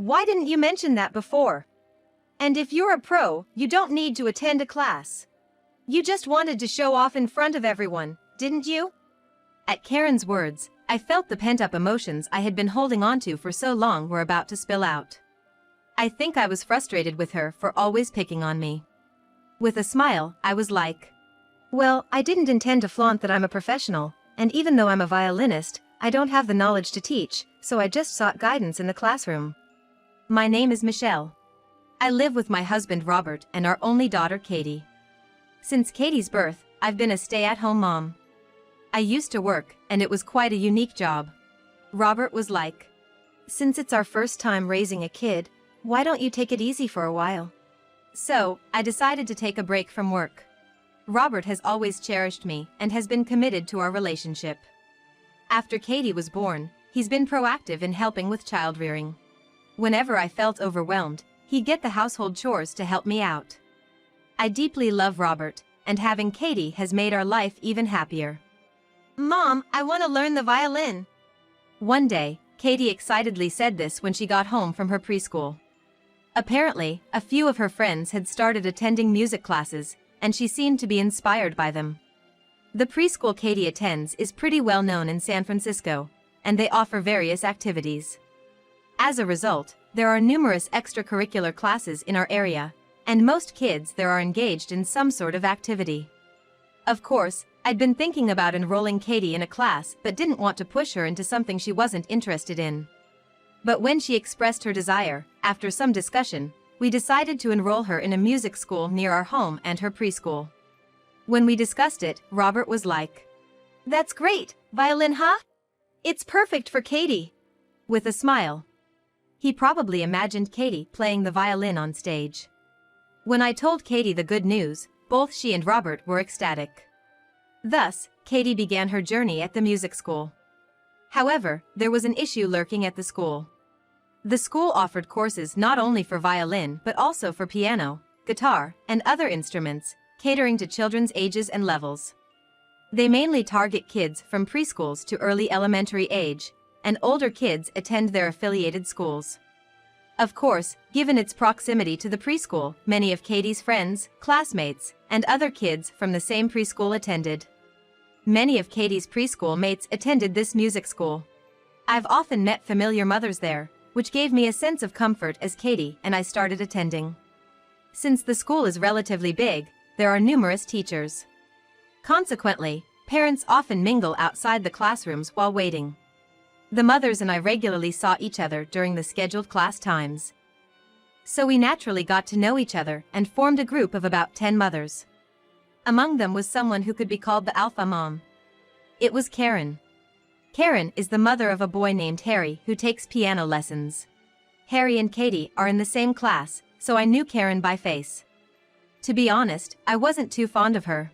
Why didn't you mention that before? And if you're a pro, you don't need to attend a class. You just wanted to show off in front of everyone, didn't you? At Karen's words, I felt the pent-up emotions I had been holding onto for so long were about to spill out. I think I was frustrated with her for always picking on me. With a smile, I was like, well, I didn't intend to flaunt that I'm a professional, and even though I'm a violinist, I don't have the knowledge to teach, so I just sought guidance in the classroom. My name is Michelle. I live with my husband Robert and our only daughter Katie. Since Katie's birth, I've been a stay-at-home mom. I used to work, and it was quite a unique job. Robert was like, since it's our first time raising a kid, why don't you take it easy for a while? So, I decided to take a break from work. Robert has always cherished me and has been committed to our relationship. After Katie was born, he's been proactive in helping with child-rearing. Whenever I felt overwhelmed, he'd get the household chores to help me out. I deeply love Robert, and having Katie has made our life even happier. Mom, I want to learn the violin. One day, Katie excitedly said this when she got home from her preschool. Apparently, a few of her friends had started attending music classes, and she seemed to be inspired by them. The preschool Katie attends is pretty well known in San Francisco, and they offer various activities. As a result, there are numerous extracurricular classes in our area, and most kids there are engaged in some sort of activity. Of course, I'd been thinking about enrolling Katie in a class but didn't want to push her into something she wasn't interested in. But when she expressed her desire, after some discussion, we decided to enroll her in a music school near our home and her preschool. When we discussed it, Robert was like, that's great, violin huh? It's perfect for Katie. With a smile. He probably imagined Katie playing the violin on stage. When I told Katie the good news, both she and Robert were ecstatic. Thus, Katie began her journey at the music school. However, there was an issue lurking at the school. The school offered courses not only for violin but also for piano, guitar, and other instruments, catering to children's ages and levels. They mainly target kids from preschools to early elementary age, and older kids attend their affiliated schools. Of course, given its proximity to the preschool, many of Katie's friends, classmates, and other kids from the same preschool attended. Many of Katie's preschool mates attended this music school. I've often met familiar mothers there, which gave me a sense of comfort as Katie and I started attending. Since the school is relatively big, there are numerous teachers. Consequently, parents often mingle outside the classrooms while waiting. The mothers and I regularly saw each other during the scheduled class times. So we naturally got to know each other and formed a group of about 10 mothers. Among them was someone who could be called the alpha mom. It was Karen. Karen is the mother of a boy named Harry who takes piano lessons. Harry and Katie are in the same class, so I knew Karen by face. To be honest, I wasn't too fond of her.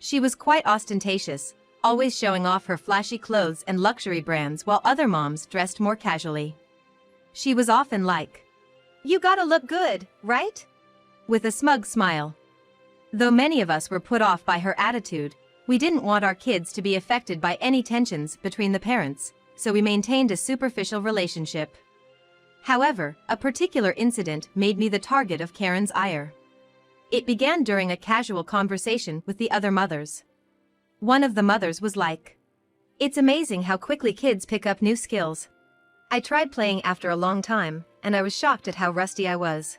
She was quite ostentatious, always showing off her flashy clothes and luxury brands while other moms dressed more casually. She was often like, "You gotta look good, right?" with a smug smile. Though many of us were put off by her attitude, we didn't want our kids to be affected by any tensions between the parents, so we maintained a superficial relationship. However, a particular incident made me the target of Karen's ire. It began during a casual conversation with the other mothers. One of the mothers was like, "It's amazing how quickly kids pick up new skills. I tried playing after a long time, and I was shocked at how rusty I was."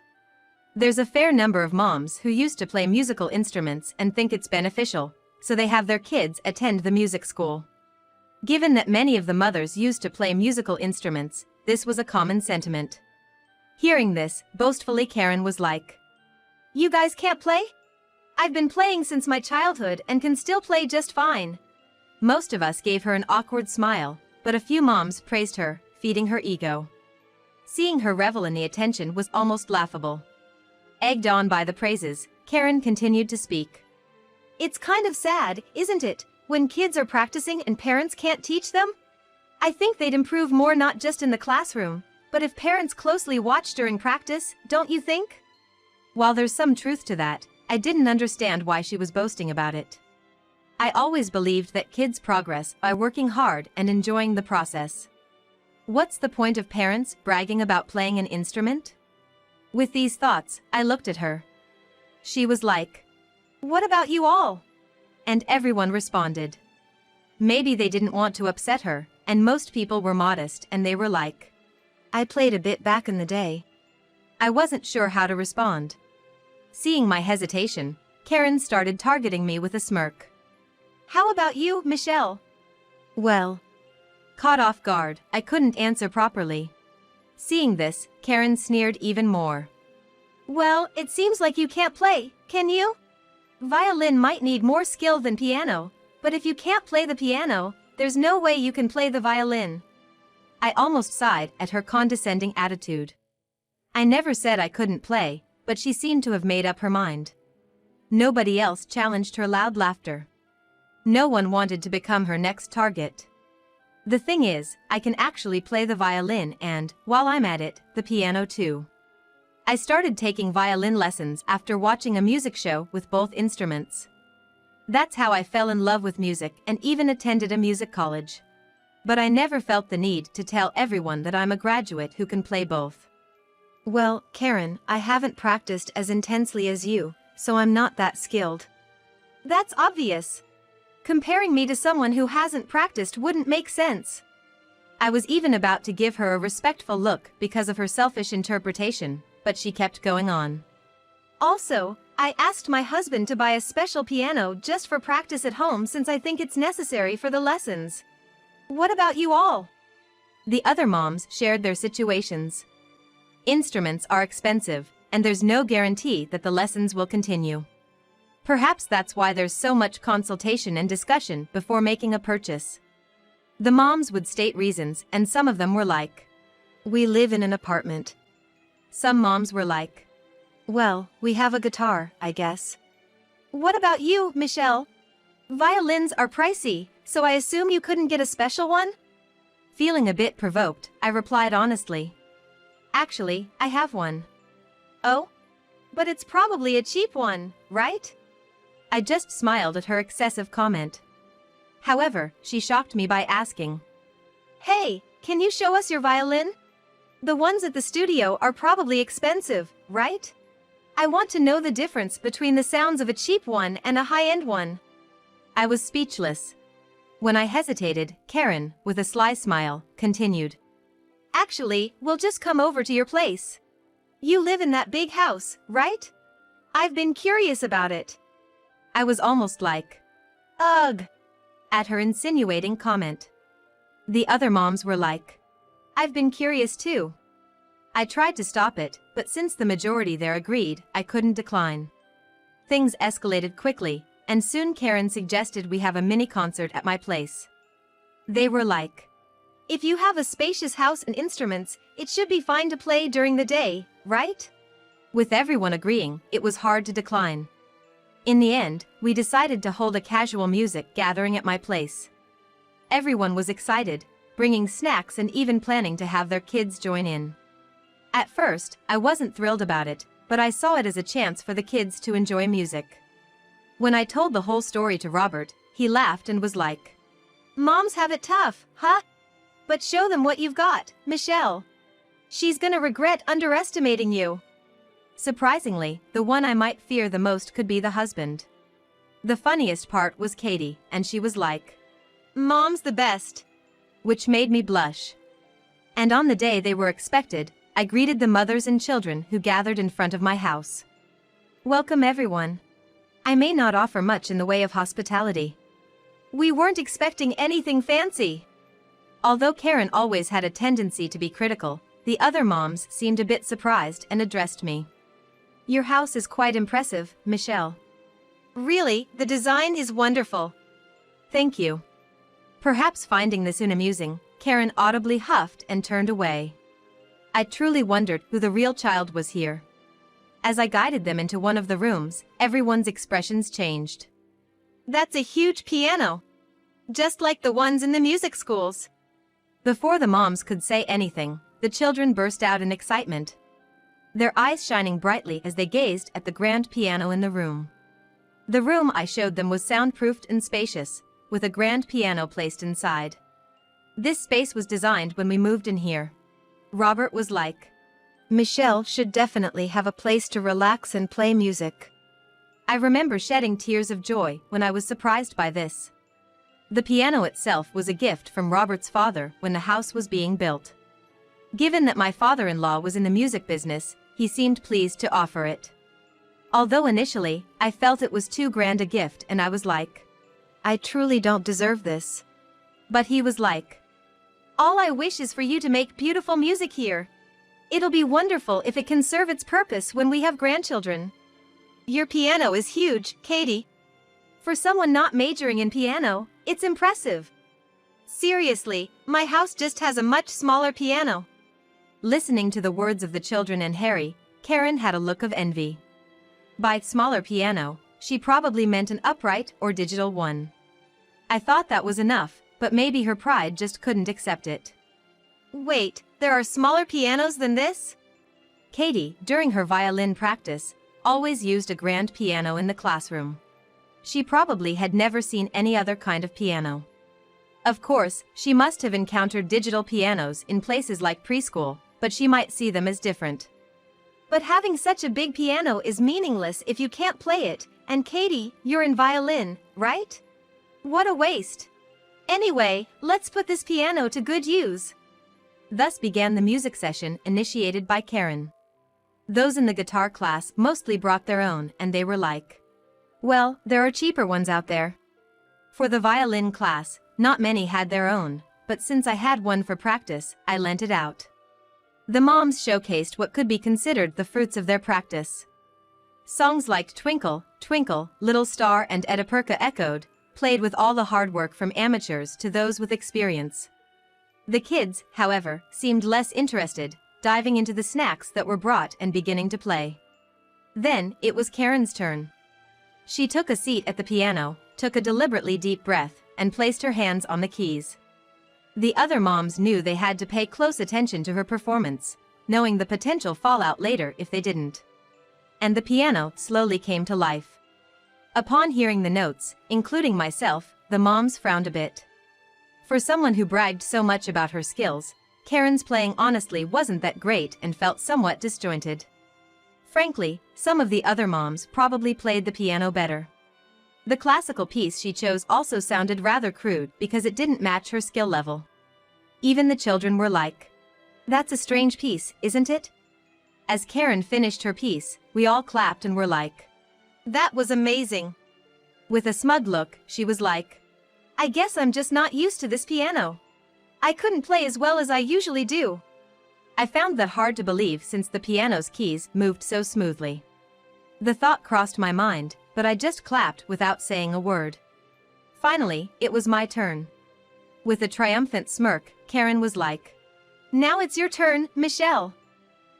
There's a fair number of moms who used to play musical instruments and think it's beneficial, so they have their kids attend the music school. Given that many of the mothers used to play musical instruments, this was a common sentiment. Hearing this, boastfully Karen was like, "You guys can't play? I've been playing since my childhood and can still play just fine." Most of us gave her an awkward smile, but a few moms praised her, feeding her ego. Seeing her revel in the attention was almost laughable. Egged on by the praises, Karen continued to speak. "It's kind of sad, isn't it, when kids are practicing and parents can't teach them? I think they'd improve more not just in the classroom, but if parents closely watch during practice, don't you think?" While there's some truth to that, I didn't understand why she was boasting about it. I always believed that kids progress by working hard and enjoying the process. What's the point of parents bragging about playing an instrument? With these thoughts, I looked at her. She was like, "What about you all?" And everyone responded. Maybe they didn't want to upset her, and most people were modest and they were like, "I played a bit back in the day." I wasn't sure how to respond. Seeing my hesitation, Karen started targeting me with a smirk. "How about you, Michelle?" Well, caught off guard, I couldn't answer properly. Seeing this, Karen sneered even more. "Well, it seems like you can't play, can you? Violin might need more skill than piano, but if you can't play the piano, there's no way you can play the violin." I almost sighed at her condescending attitude. I never said I couldn't play, but she seemed to have made up her mind. Nobody else challenged her loud laughter. No one wanted to become her next target. The thing is, I can actually play the violin and, while I'm at it, the piano too. I started taking violin lessons after watching a music show with both instruments. That's how I fell in love with music and even attended a music college. But I never felt the need to tell everyone that I'm a graduate who can play both. Well, Karen, I haven't practiced as intensely as you, so I'm not that skilled. That's obvious. Comparing me to someone who hasn't practiced wouldn't make sense. I was even about to give her a respectful look because of her selfish interpretation, but she kept going on. Also, I asked my husband to buy a special piano just for practice at home since I think it's necessary for the lessons. What about you all? The other moms shared their situations. Instruments are expensive, and there's no guarantee that the lessons will continue. Perhaps that's why there's so much consultation and discussion before making a purchase. The moms would state reasons, and some of them were like, "We live in an apartment." Some moms were like, "Well, we have a guitar, I guess." What about you, Michelle? Violins are pricey, so I assume you couldn't get a special one? Feeling a bit provoked, I replied honestly. Actually, I have one. Oh? But it's probably a cheap one, right? I just smiled at her excessive comment. However, she shocked me by asking, "Hey, can you show us your violin? The ones at the studio are probably expensive, right? I want to know the difference between the sounds of a cheap one and a high-end one." I was speechless. When I hesitated, Karen, with a sly smile, continued. "Actually, we'll just come over to your place. You live in that big house, right? I've been curious about it." I was almost like, "Ugh," at her insinuating comment. The other moms were like, "I've been curious too." I tried to stop it, but since the majority there agreed, I couldn't decline. Things escalated quickly, and soon Karen suggested we have a mini concert at my place. They were like, "If you have a spacious house and instruments, it should be fine to play during the day, right?" With everyone agreeing, it was hard to decline. In the end, we decided to hold a casual music gathering at my place. Everyone was excited, bringing snacks and even planning to have their kids join in. At first, I wasn't thrilled about it, but I saw it as a chance for the kids to enjoy music. When I told the whole story to Robert, he laughed and was like, "Moms have it tough, huh? But show them what you've got, Michelle. She's gonna regret underestimating you." Surprisingly, the one I might fear the most could be the husband. The funniest part was Katie, and she was like, "Mom's the best," which made me blush. And on the day they were expected, I greeted the mothers and children who gathered in front of my house. "Welcome everyone. I may not offer much in the way of hospitality. We weren't expecting anything fancy." Although Karen always had a tendency to be critical, the other moms seemed a bit surprised and addressed me. "Your house is quite impressive, Michelle." "Really, the design is wonderful." "Thank you." Perhaps finding this amusing, Karen audibly huffed and turned away. I truly wondered who the real child was here. As I guided them into one of the rooms, everyone's expressions changed. "That's a huge piano. Just like the ones in the music schools." Before the moms could say anything, the children burst out in excitement, their eyes shining brightly as they gazed at the grand piano in the room. The room I showed them was soundproofed and spacious, with a grand piano placed inside. This space was designed when we moved in here. Robert was like, Michelle should definitely have a place to relax and play music. I remember shedding tears of joy when I was surprised by this. The piano itself was a gift from Robert's father when the house was being built. Given that my father-in-law was in the music business, he seemed pleased to offer it. Although initially, I felt it was too grand a gift and I was like, I truly don't deserve this. But he was like, all I wish is for you to make beautiful music here. It'll be wonderful if it can serve its purpose when we have grandchildren. Your piano is huge, Katie. For someone not majoring in piano, it's impressive. Seriously, my house just has a much smaller piano. Listening to the words of the children and Harry, Karen had a look of envy. By smaller piano, she probably meant an upright or digital one. I thought that was enough, but maybe her pride just couldn't accept it. Wait, there are smaller pianos than this? Katie, during her violin practice, always used a grand piano in the classroom. She probably had never seen any other kind of piano. Of course, she must have encountered digital pianos in places like preschool, but she might see them as different. But having such a big piano is meaningless if you can't play it, and Katie, you're in violin, right? What a waste. Anyway, let's put this piano to good use. Thus began the music session initiated by Karen. Those in the guitar class mostly brought their own and they were like, well, there are cheaper ones out there. For the violin class, not many had their own, but since I had one for practice, I lent it out. The moms showcased what could be considered the fruits of their practice. Songs like Twinkle, Twinkle, Little Star and Edipurka echoed, played with all the hard work from amateurs to those with experience. The kids, however, seemed less interested, diving into the snacks that were brought and beginning to play. Then, it was Karen's turn. She took a seat at the piano, took a deliberately deep breath, and placed her hands on the keys. The other moms knew they had to pay close attention to her performance, knowing the potential fallout later if they didn't. And the piano slowly came to life. Upon hearing the notes, including myself, the moms frowned a bit. For someone who bragged so much about her skills, Karen's playing honestly wasn't that great and felt somewhat disjointed. Frankly, some of the other moms probably played the piano better. The classical piece she chose also sounded rather crude because it didn't match her skill level. Even the children were like, that's a strange piece, isn't it? As Karen finished her piece, we all clapped and were like, that was amazing. With a smug look, she was like, I guess I'm just not used to this piano. I couldn't play as well as I usually do. I found that hard to believe since the piano's keys moved so smoothly. The thought crossed my mind, but I just clapped without saying a word. Finally, it was my turn. With a triumphant smirk, Karen was like, now it's your turn, Michelle.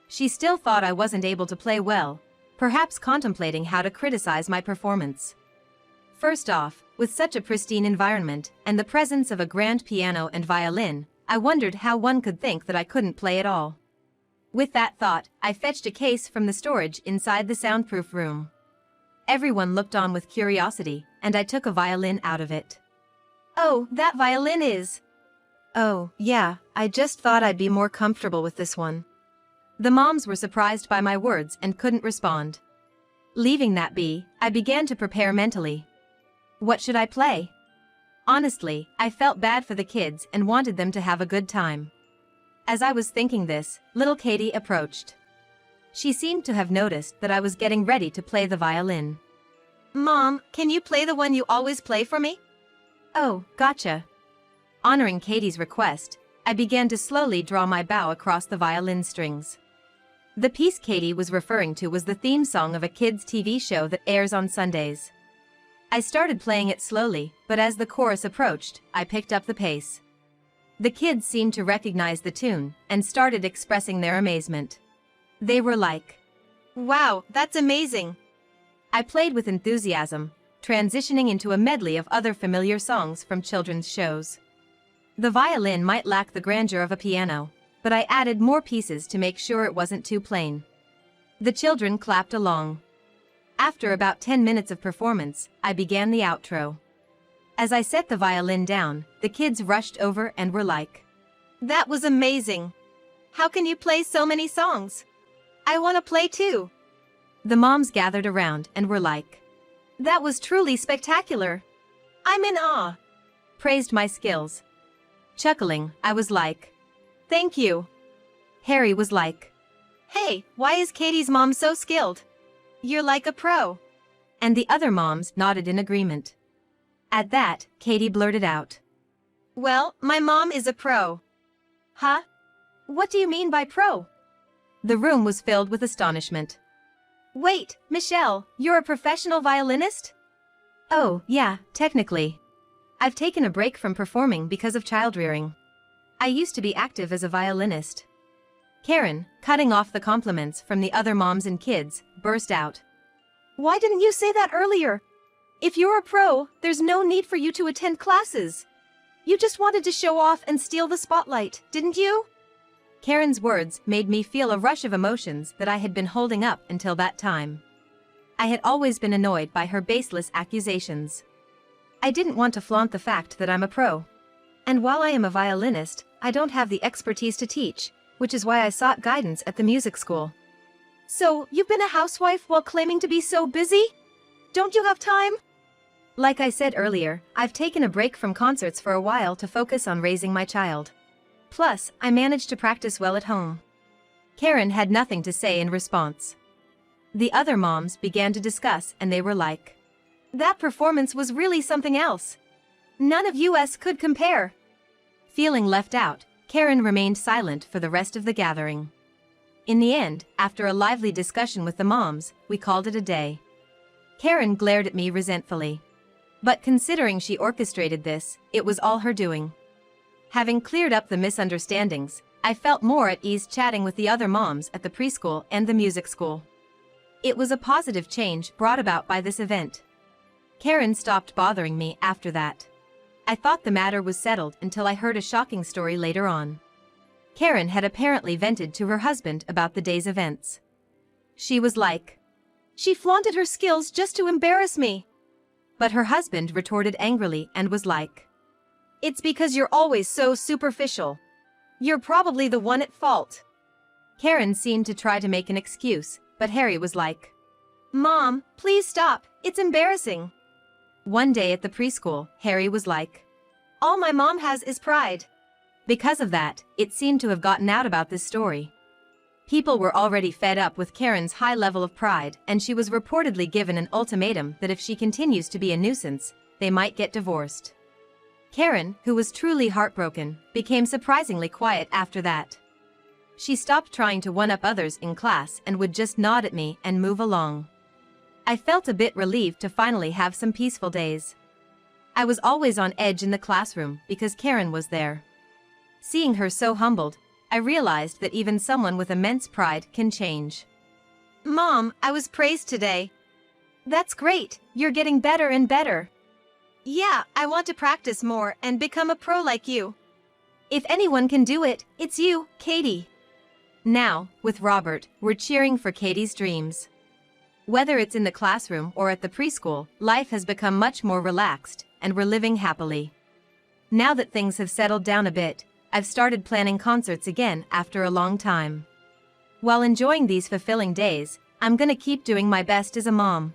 She still thought I wasn't able to play well, perhaps contemplating how to criticize my performance. First off, with such a pristine environment and the presence of a grand piano and violin, I wondered how one could think that I couldn't play at all. With that thought, I fetched a case from the storage inside the soundproof room. Everyone looked on with curiosity, and I took a violin out of it. Oh, that violin is... Oh, yeah, I just thought I'd be more comfortable with this one. The moms were surprised by my words and couldn't respond. Leaving that be, I began to prepare mentally. What should I play? Honestly, I felt bad for the kids and wanted them to have a good time. As I was thinking this, little Katie approached. She seemed to have noticed that I was getting ready to play the violin. Mom, can you play the one you always play for me? Oh, gotcha. Honoring Katie's request, I began to slowly draw my bow across the violin strings. The piece Katie was referring to was the theme song of a kids' TV show that airs on Sundays. I started playing it slowly, but as the chorus approached, I picked up the pace. The kids seemed to recognize the tune and started expressing their amazement. They were like, wow, that's amazing. I played with enthusiasm, transitioning into a medley of other familiar songs from children's shows. The violin might lack the grandeur of a piano, but I added more pieces to make sure it wasn't too plain. The children clapped along. After about 10 minutes of performance, I began the outro. As I set the violin down, the kids rushed over and were like, "That was amazing! How can you play so many songs? I want to play too." The moms gathered around and were like, "That was truly spectacular! I'm in awe!" Praised my skills. Chuckling, I was like, "Thank you." Harry was like, "Hey, why is Katie's mom so skilled? You're like a pro." And the other moms nodded in agreement. At that, Katie blurted out, "Well, my mom is a pro." "Huh? What do you mean by pro?" The room was filled with astonishment. "Wait, Michelle, you're a professional violinist?" "Oh, yeah, technically. I've taken a break from performing because of child-rearing. I used to be active as a violinist." Karen, cutting off the compliments from the other moms and kids, burst out, "Why didn't you say that earlier? If you're a pro, there's no need for you to attend classes. You just wanted to show off and steal the spotlight, didn't you?" Karen's words made me feel a rush of emotions that I had been holding up until that time. I had always been annoyed by her baseless accusations. I didn't want to flaunt the fact that I'm a pro. And while I am a violinist, I don't have the expertise to teach, which is why I sought guidance at the music school. "So, you've been a housewife while claiming to be so busy? Don't you have time?" Like I said earlier, I've taken a break from concerts for a while to focus on raising my child. Plus, I managed to practice well at home. Karen had nothing to say in response. The other moms began to discuss and they were like, "That performance was really something else. None of us could compare." Feeling left out, Karen remained silent for the rest of the gathering. In the end, after a lively discussion with the moms, we called it a day. Karen glared at me resentfully. But considering she orchestrated this, it was all her doing. Having cleared up the misunderstandings, I felt more at ease chatting with the other moms at the preschool and the music school. It was a positive change brought about by this event. Karen stopped bothering me after that. I thought the matter was settled until I heard a shocking story later on. Karen had apparently vented to her husband about the day's events. She was like, "She flaunted her skills just to embarrass me." But her husband retorted angrily and was like, "It's because you're always so superficial. You're probably the one at fault." Karen seemed to try to make an excuse, but Harry was like, "Mom, please stop, it's embarrassing." One day at the preschool, Harry was like, "All my mom has is pride." Because of that, it seemed to have gotten out about this story. People were already fed up with Karen's high level of pride, and she was reportedly given an ultimatum that if she continues to be a nuisance, they might get divorced. Karen, who was truly heartbroken, became surprisingly quiet after that. She stopped trying to one-up others in class and would just nod at me and move along. I felt a bit relieved to finally have some peaceful days. I was always on edge in the classroom because Karen was there. Seeing her so humbled, I realized that even someone with immense pride can change. "Mom, I was praised today." "That's great, you're getting better and better." "Yeah, I want to practice more and become a pro like you." "If anyone can do it, it's you, Katie." Now, with Robert, we're cheering for Katie's dreams. Whether it's in the classroom or at the preschool, life has become much more relaxed, and we're living happily. Now that things have settled down a bit, I've started planning concerts again after a long time. While enjoying these fulfilling days, I'm gonna keep doing my best as a mom.